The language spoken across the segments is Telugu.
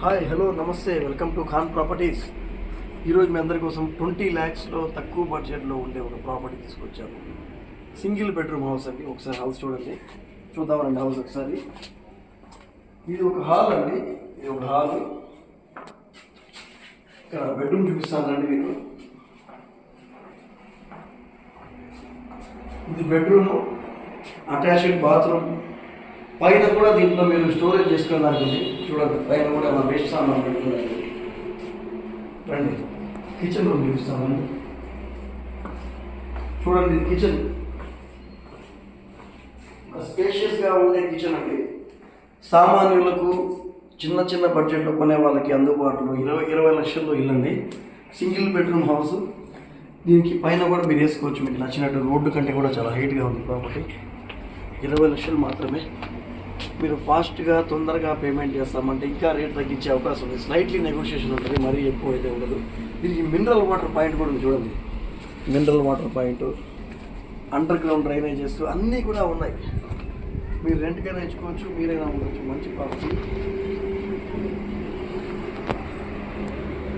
హాయ్ హలో నమస్తే వెల్కమ్ టు ఖాన్ ప్రాపర్టీస్. ఈరోజు మీ అందరి కోసం 20 lakhsలో తక్కువ బడ్జెట్లో ఉండే ఒక ప్రాపర్టీ తీసుకొచ్చాము. సింగిల్ బెడ్రూమ్ హౌస్ అండి. ఒకసారి హౌస్ చూడండి, చూద్దామండి హౌస్ ఒకసారి. ఇది ఒక హాల్ అండి, ఇది ఒక హాల్. ఇక్కడ బెడ్రూమ్ చూపిస్తానండి మీకు. ఇది బెడ్రూమ్, అటాచ్డ్ బాత్రూమ్. పైన కూడా దీంట్లో మీరు స్టోరేజ్ చేసుకోవడానికి చూడండి. పైన కూడా మన వేస్ట్ సామాన్ పెట్టుకోవాలి. రండి, కిచెన్ రూమ్ చూపిస్తామండి. చూడండి, కిచెన్ స్పేషియస్గా ఉండే కిచెన్ అండి. సామాన్యులకు చిన్న చిన్న బడ్జెట్లో కొనే వాళ్ళకి అందుబాటులో 20 లక్షల్లో ఇల్లండి. Single bedroom house. దీనికి పైన కూడా మీరు వేసుకోవచ్చు మీకు నచ్చినట్టు. రోడ్డు కంటే కూడా చాలా హైట్గా ఉంది ప్రాపర్టీ. 20 లక్షలు మాత్రమే. మీరు ఫాస్ట్గా తొందరగా పేమెంట్ చేస్తామంటే ఇంకా రేట్ తగ్గించే అవకాశం ఉంది. స్లైట్లీ నెగోషియేషన్ ఉంటుంది, మరీ ఎక్కువ అయితే ఉండదు. దీనికి మినరల్ వాటర్ పాయింట్ కూడా ఉంది చూడండి. Mineral water point, under ground drainages అన్నీ కూడా ఉన్నాయి. మీరు రెంట్కైనా ఇచ్చుకోవచ్చు, మీరైనా ఉండొచ్చు. మంచి ప్రాపర్టీ.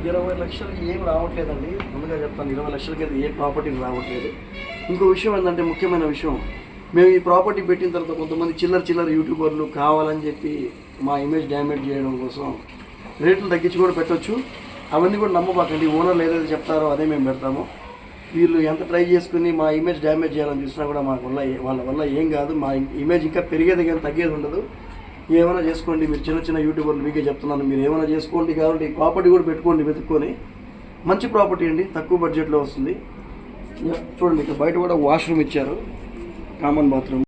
20 లక్షలకి ఏం రావట్లేదండి. ముందుగా చెప్తాను, 20 లక్షలకి అయితే ఏ ప్రాపర్టీ రావట్లేదు. ఇంకో విషయం ఏంటంటే, ముఖ్యమైన విషయం, మేము ఈ ప్రాపర్టీ పెట్టిన తర్వాత కొంతమంది చిల్లర యూట్యూబర్లు కావాలని చెప్పి మా ఇమేజ్ డ్యామేజ్ చేయడం కోసం రేట్లు తగ్గించి కూడా పెట్టవచ్చు. అవన్నీ కూడా నమ్మబాకండి. ఓనర్లు ఏదైతే చెప్తారో అదే మేము పెడతాము. వీళ్ళు ఎంత ట్రై చేసుకుని మా ఇమేజ్ డ్యామేజ్ చేయాలని చూసినా కూడా మాకు వాళ్ళ వల్ల ఏం కాదు. మా ఇమేజ్ ఇంకా పెరిగేది కానీ తగ్గేది ఉండదు. ఏమైనా చేసుకోండి. మీరు చిన్న యూట్యూబర్లు మీకే చెప్తున్నాను, మీరు ఏమైనా చేసుకోండి. కాబట్టి ఈ ప్రాపర్టీ కూడా పెట్టుకోండి వెతుక్కొని. మంచి ప్రాపర్టీ అండి, తక్కువ బడ్జెట్లో వస్తుంది. చూడండి, ఇక్కడ బయట కూడా వాష్రూమ్ ఇచ్చారు, కామన్ బాత్రూమ్.